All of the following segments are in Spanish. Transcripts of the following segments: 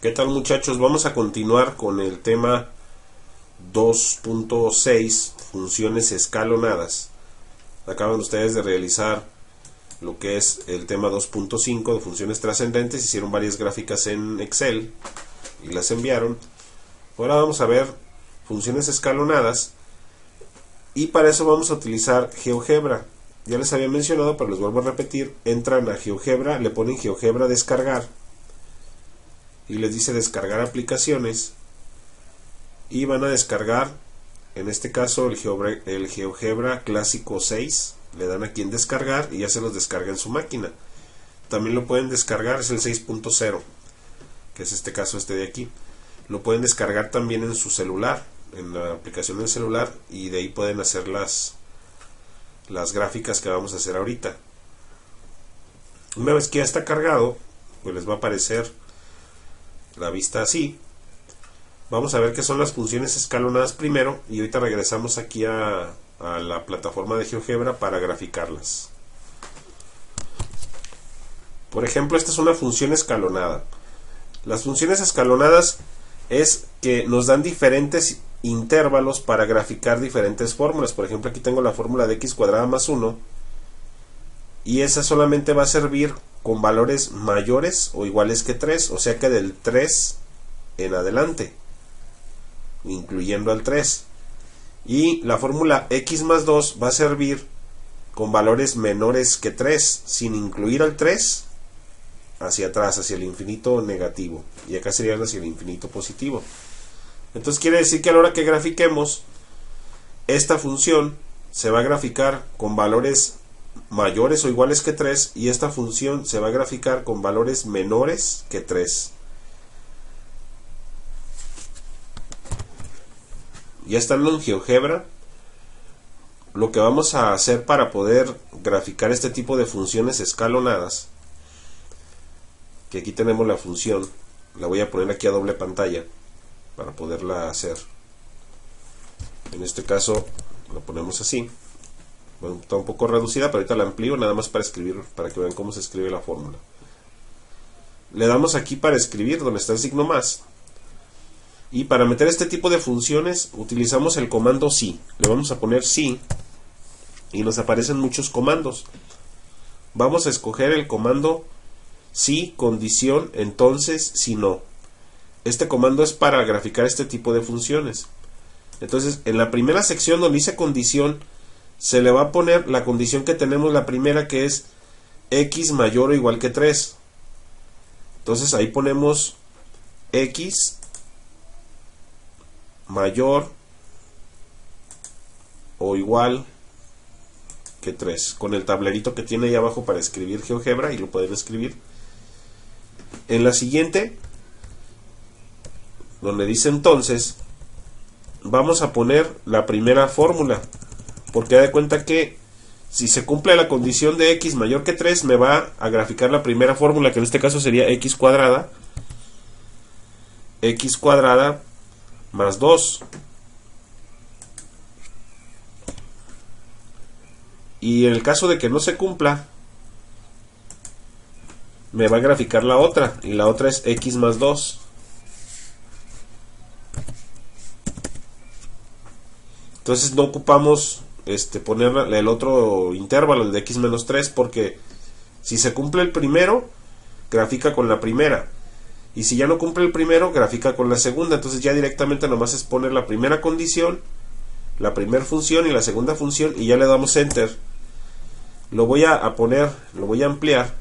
¿Qué tal, muchachos? Vamos a continuar con el tema 2.6, funciones escalonadas. Acaban ustedes de realizar lo que es el tema 2.5 de funciones trascendentes. Hicieron varias gráficas en Excel y las enviaron. Ahora vamos a ver funciones escalonadas, y para eso vamos a utilizar GeoGebra. Ya les había mencionado, pero les vuelvo a repetir. Entran a GeoGebra, le ponen GeoGebra descargar y les dice descargar aplicaciones, y van a descargar, en este caso, el GeoGebra Clásico 6. Le dan aquí en descargar y ya se los descarga en su máquina. También lo pueden descargar, es el 6.0, que es este caso, este de aquí. Lo pueden descargar también en su celular, en la aplicación del celular, y de ahí pueden hacer las gráficas que vamos a hacer ahorita. Una vez que ya está cargado, pues les va a aparecer la vista así. Vamos a ver qué son las funciones escalonadas primero, y ahorita regresamos aquí a la plataforma de GeoGebra para graficarlas. Por ejemplo, esta es una función escalonada. Las funciones escalonadas es que nos dan diferentes intervalos para graficar diferentes fórmulas. Por ejemplo, aquí tengo la fórmula de x cuadrada más 1, y esa solamente va a servir con valores mayores o iguales que 3, o sea que del 3 en adelante, incluyendo al 3. Y la fórmula x más 2 va a servir con valores menores que 3, sin incluir al 3, hacia atrás, hacia el infinito negativo, y acá sería hacia el infinito positivo. Entonces quiere decir que a la hora que grafiquemos, esta función se va a graficar con valores mayores o iguales que 3, y esta función se va a graficar con valores menores que 3. Ya estando en GeoGebra, lo que vamos a hacer para poder graficar este tipo de funciones escalonadas, que aquí tenemos la función, la voy a poner aquí a doble pantalla para poderla hacer. En este caso la ponemos así. Bueno, está un poco reducida, pero ahorita la amplío nada más para escribir, para que vean cómo se escribe la fórmula. Le damos aquí para escribir, donde está el signo más. Y para meter este tipo de funciones utilizamos el comando si. Le vamos a poner si, y nos aparecen muchos comandos. Vamos a escoger el comando si, condición, entonces, si no. Este comando es para graficar este tipo de funciones. Entonces, en la primera sección donde dice condición, se le va a poner la condición que tenemos, la primera, que es x mayor o igual que 3. Entonces ahí ponemos x mayor o igual que 3, con el tablerito que tiene ahí abajo para escribir GeoGebra, y lo pueden escribir. En la siguiente, donde dice entonces, vamos a poner la primera fórmula, porque da de cuenta que si se cumple la condición de x mayor que 3, me va a graficar la primera fórmula, que en este caso sería x cuadrada más 2. Y en el caso de que no se cumpla, me va a graficar la otra, y la otra es x más 2. Entonces no ocupamos poner el otro intervalo, el de x menos 3, porque si se cumple el primero, grafica con la primera, y si ya no cumple el primero, grafica con la segunda. Entonces ya directamente nomás es poner la primera condición, la primera función y la segunda función, y ya le damos enter. Lo voy a poner, lo voy a ampliar,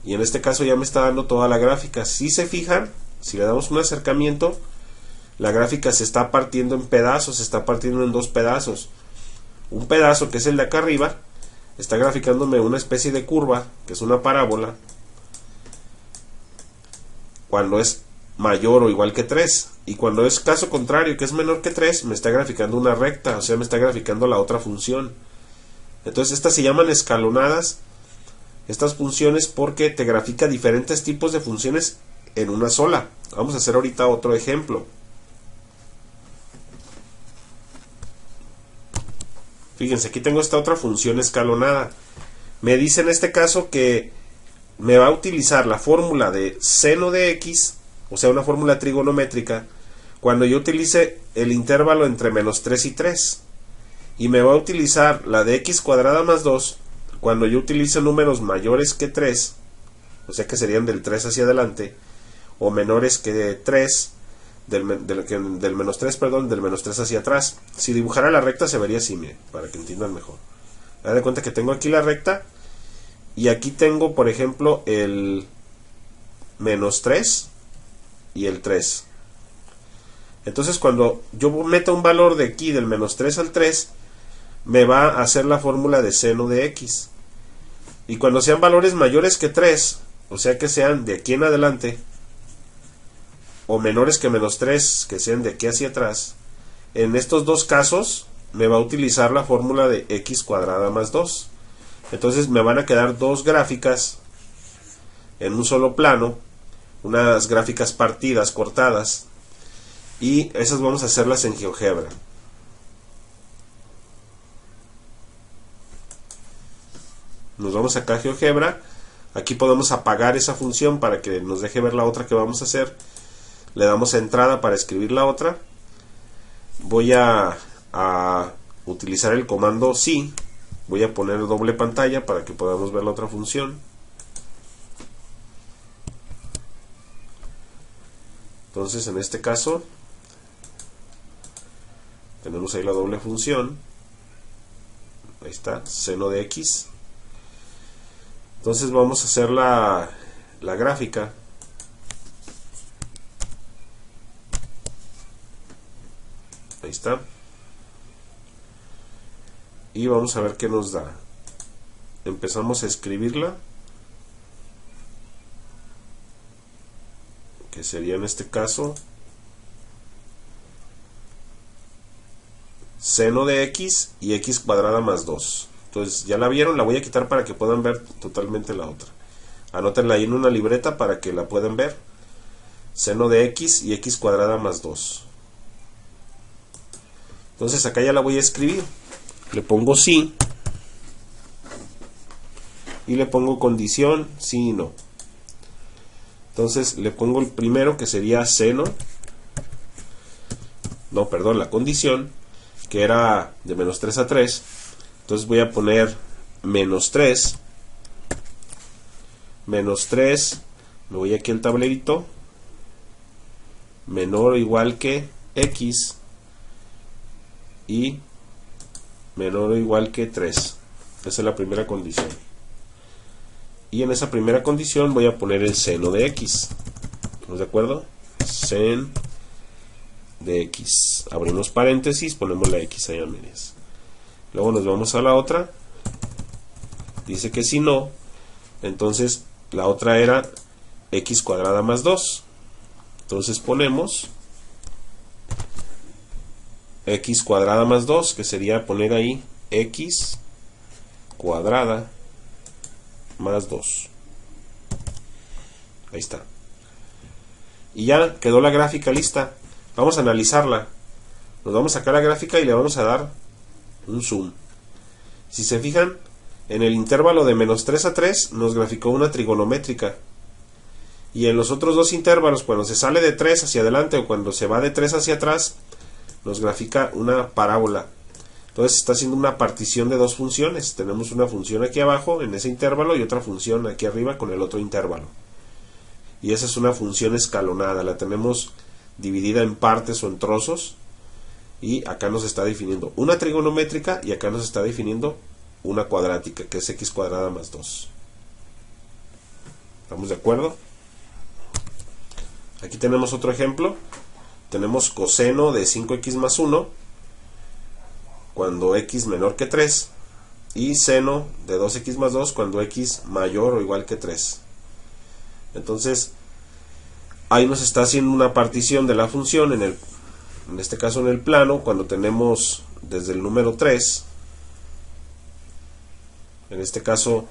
y en este caso ya me está dando toda la gráfica. Si se fijan, si le damos un acercamiento, la gráfica se está partiendo en pedazos, se está partiendo en dos pedazos. Un pedazo, que es el de acá arriba, está graficándome una especie de curva, que es una parábola, cuando es mayor o igual que 3. Y cuando es caso contrario, que es menor que 3, me está graficando una recta, o sea, me está graficando la otra función. Entonces estas se llaman escalonadas, estas funciones, porque te grafica diferentes tipos de funciones en una sola. Vamos a hacer ahorita otro ejemplo. Fíjense, aquí tengo esta otra función escalonada. Me dice en este caso que me va a utilizar la fórmula de seno de x, o sea, una fórmula trigonométrica, cuando yo utilice el intervalo entre menos 3 y 3. Y me va a utilizar la de x cuadrada más 2 cuando yo utilice números mayores que 3, o sea que serían del 3 hacia adelante, o menores que 3, del menos 3, perdón, del menos 3 hacia atrás. Si dibujara la recta se vería así, miren, para que entiendan mejor. Haz de cuenta que tengo aquí la recta, y aquí tengo, por ejemplo, el menos 3 y el 3. Entonces cuando yo meta un valor de aquí del menos 3 al 3, me va a hacer la fórmula de seno de x. Y cuando sean valores mayores que 3, o sea que sean de aquí en adelante, o menores que menos 3, que sean de aquí hacia atrás, en estos dos casos me va a utilizar la fórmula de x cuadrada más 2. Entonces me van a quedar dos gráficas en un solo plano, unas gráficas partidas, cortadas, y esas vamos a hacerlas en GeoGebra. Nos vamos acá a GeoGebra. Aquí podemos apagar esa función para que nos deje ver la otra que vamos a hacer. Le damos a entrada para escribir la otra. Voy a utilizar el comando sí. Voy a poner doble pantalla para que podamos ver la otra función. Entonces en este caso tenemos ahí la doble función. Ahí está, seno de x. Entonces vamos a hacer la gráfica. Ahí está. Y vamos a ver qué nos da. Empezamos a escribirla, que sería en este caso seno de x y x cuadrada más 2. Entonces ya la vieron, la voy a quitar para que puedan ver totalmente la otra. Anótenla ahí en una libreta para que la puedan ver. Seno de x y x cuadrada más 2. Entonces acá ya la voy a escribir. Le pongo sí. Y le pongo condición, sí y no. Entonces le pongo el primero, que sería seno. No, perdón, la condición, que era de menos 3 a 3. Entonces voy a poner menos 3. Menos 3. Me voy aquí al tablerito. Menor o igual que x. Y menor o igual que 3. Esa es la primera condición. Y en esa primera condición voy a poner el seno de x. ¿Estamos de acuerdo? Sen de x. Abrimos paréntesis, ponemos la x ahí a medias. Luego nos vamos a la otra. Dice que si no, entonces la otra era x cuadrada más 2. Entonces ponemos x cuadrada más 2, que sería poner ahí x cuadrada más 2. Ahí está. Y ya quedó la gráfica lista. Vamos a analizarla. Nos vamos a sacar la gráfica y le vamos a dar un zoom. Si se fijan, en el intervalo de menos 3 a 3 nos graficó una trigonométrica. Y en los otros dos intervalos, cuando se sale de 3 hacia adelante o cuando se va de 3 hacia atrás, nos grafica una parábola. Entonces está haciendo una partición de dos funciones. Tenemos una función aquí abajo en ese intervalo y otra función aquí arriba con el otro intervalo. Y esa es una función escalonada. La tenemos dividida en partes o en trozos. Y acá nos está definiendo una trigonométrica y acá nos está definiendo una cuadrática, que es x cuadrada más 2. ¿Estamos de acuerdo? Aquí tenemos otro ejemplo. Tenemos coseno de 5x más 1 cuando x menor que 3 y seno de 2x más 2 cuando x mayor o igual que 3. Entonces ahí nos está haciendo una partición de la función en este caso en el plano, cuando tenemos desde el número 3, en este caso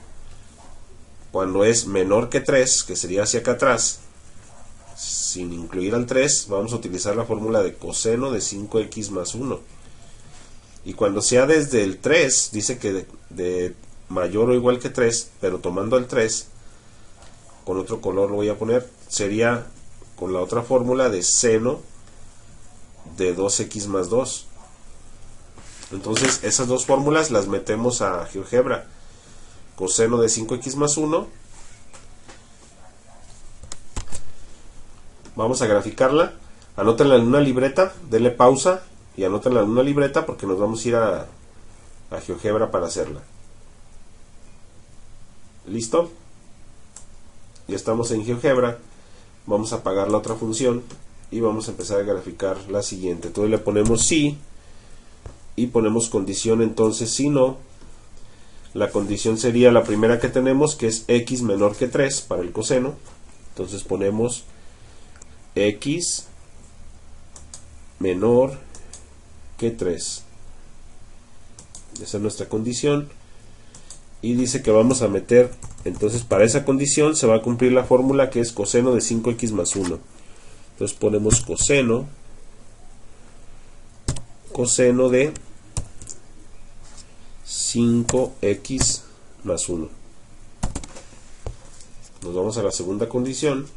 cuando es menor que 3, que sería hacia acá atrás, sin incluir al 3, vamos a utilizar la fórmula de coseno de 5x más 1. Y cuando sea desde el 3, dice que de mayor o igual que 3, pero tomando el 3, con otro color lo voy a poner, sería con la otra fórmula de seno de 2x más 2. Entonces esas dos fórmulas las metemos a GeoGebra. Coseno de 5x más 1. Vamos a graficarla. Anótenla en una libreta, denle pausa y anótenla en una libreta porque nos vamos a ir a GeoGebra para hacerla. ¿Listo? Ya estamos en GeoGebra. Vamos a apagar la otra función y vamos a empezar a graficar la siguiente. Entonces le ponemos sí y ponemos condición, entonces si no. La condición sería la primera que tenemos, que es x menor que 3 para el coseno. Entonces ponemos x menor que 3. Esa es nuestra condición. Y dice que vamos a meter, entonces para esa condición se va a cumplir la fórmula que es coseno de 5x más 1. Entonces ponemos coseno de 5x más 1. Nos vamos a la segunda condición,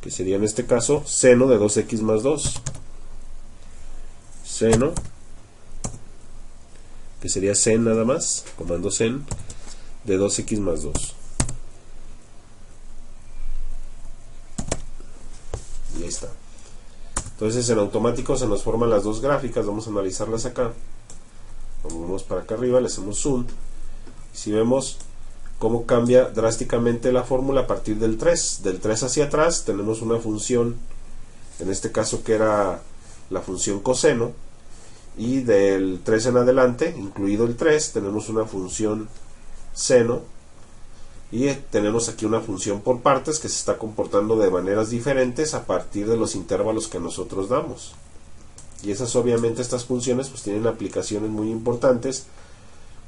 que sería en este caso seno de 2x más 2. Seno, que sería sen nada más, comando sen, de 2x más 2. Y ahí está. Entonces en automático se nos forman las dos gráficas. Vamos a analizarlas acá. Vamos para acá arriba, le hacemos zoom. Si vemos cómo cambia drásticamente la fórmula a partir del 3. Del 3 hacia atrás tenemos una función, en este caso que era la función coseno. Y del 3 en adelante, incluido el 3, tenemos una función seno. Y tenemos aquí una función por partes que se está comportando de maneras diferentes a partir de los intervalos que nosotros damos. Y esas, obviamente, estas funciones pues tienen aplicaciones muy importantes,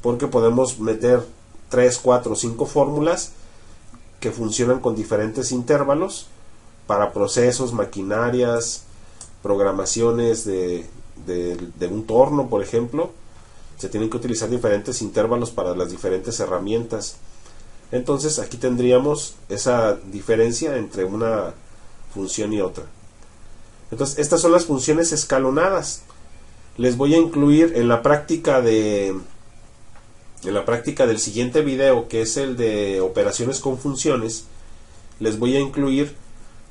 porque podemos meter 3, 4, 5 fórmulas que funcionan con diferentes intervalos para procesos, maquinarias, programaciones de un torno, por ejemplo. Se tienen que utilizar diferentes intervalos para las diferentes herramientas. Entonces aquí tendríamos esa diferencia entre una función y otra. Entonces estas son las funciones escalonadas. Les voy a incluir en la práctica del siguiente video, que es el de operaciones con funciones. Les voy a incluir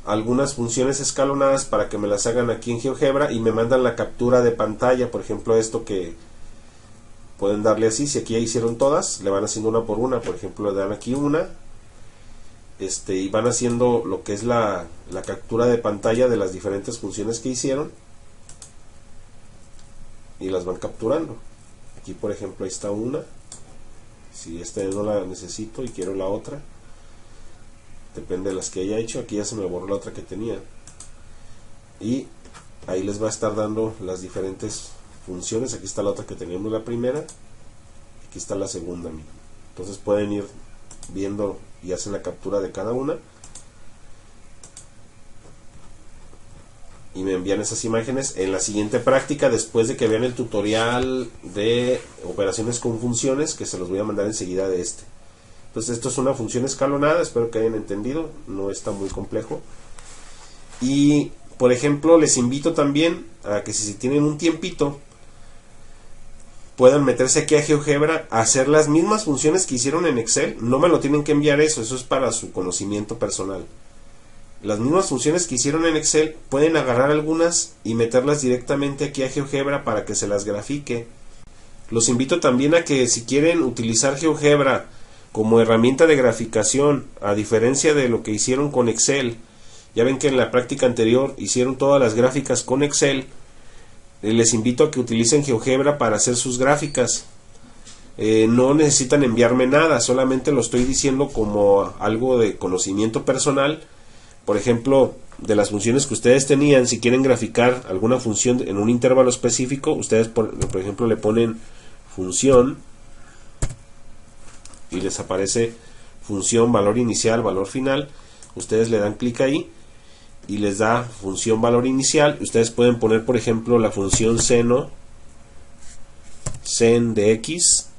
algunas funciones escalonadas para que me las hagan aquí en GeoGebra y me mandan la captura de pantalla. Por ejemplo, esto que pueden darle así, si aquí ya hicieron todas, le van haciendo una por una. Por ejemplo, le dan aquí una, y van haciendo lo que es la captura de pantalla de las diferentes funciones que hicieron y las van capturando. Aquí, por ejemplo, ahí está una. Si esta no la necesito y quiero la otra, depende de las que haya hecho. Aquí ya se me borró la otra que tenía, y ahí les va a estar dando las diferentes funciones. Aquí está la otra que teníamos, la primera, aquí está la segunda. Entonces pueden ir viendo y hacen la captura de cada una y me envían esas imágenes. En la siguiente práctica, después de que vean el tutorial de operaciones con funciones, que se los voy a mandar enseguida de este. Entonces esto es una función escalonada, espero que hayan entendido, no está muy complejo. Y por ejemplo, les invito también a que si tienen un tiempito, puedan meterse aquí a GeoGebra a hacer las mismas funciones que hicieron en Excel. No me lo tienen que enviar eso es para su conocimiento personal. Las mismas funciones que hicieron en Excel, pueden agarrar algunas y meterlas directamente aquí a GeoGebra para que se las grafique. Los invito también a que, si quieren utilizar GeoGebra como herramienta de graficación, a diferencia de lo que hicieron con Excel, ya ven que en la práctica anterior hicieron todas las gráficas con Excel, les invito a que utilicen GeoGebra para hacer sus gráficas. No necesitan enviarme nada, solamente lo estoy diciendo como algo de conocimiento personal. Por ejemplo, de las funciones que ustedes tenían, si quieren graficar alguna función en un intervalo específico, ustedes por ejemplo le ponen función y les aparece función, valor inicial, valor final. Ustedes le dan clic ahí y les da función, valor inicial. Ustedes pueden poner, por ejemplo, la función seno, sen de x,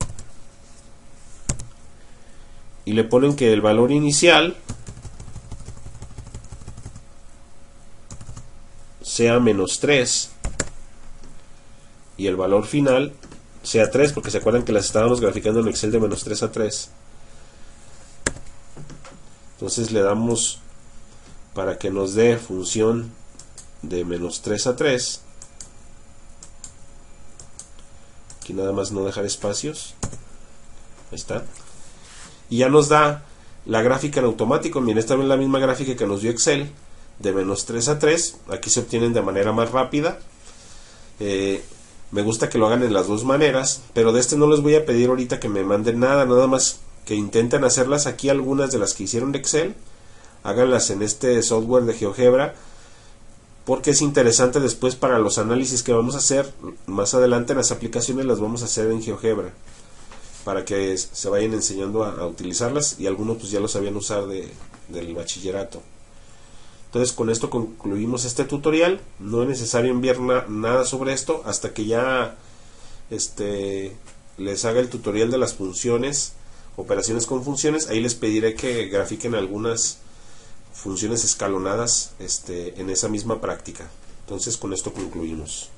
y le ponen que el valor inicial sea -3 y el valor final sea 3, porque se acuerdan que las estábamos graficando en Excel de -3 a 3. Entonces le damos para que nos dé función de -3 a 3. Aquí nada más no dejar espacios. Ahí está. Y ya nos da la gráfica en automático. Miren, esta es la misma gráfica que nos dio Excel, de -3 a 3. Aquí se obtienen de manera más rápida. Me gusta que lo hagan en las dos maneras, pero de este no les voy a pedir ahorita que me manden nada más que intenten hacerlas aquí. Algunas de las que hicieron de Excel, háganlas en este software de GeoGebra, porque es interesante después para los análisis que vamos a hacer más adelante. En las aplicaciones las vamos a hacer en GeoGebra, para que se vayan enseñando a utilizarlas, y algunos pues ya lo sabían usar del bachillerato. Entonces con esto concluimos este tutorial. No es necesario enviar nada sobre esto hasta que ya les haga el tutorial de las funciones, operaciones con funciones. Ahí les pediré que grafiquen algunas funciones escalonadas en esa misma práctica. Entonces con esto concluimos.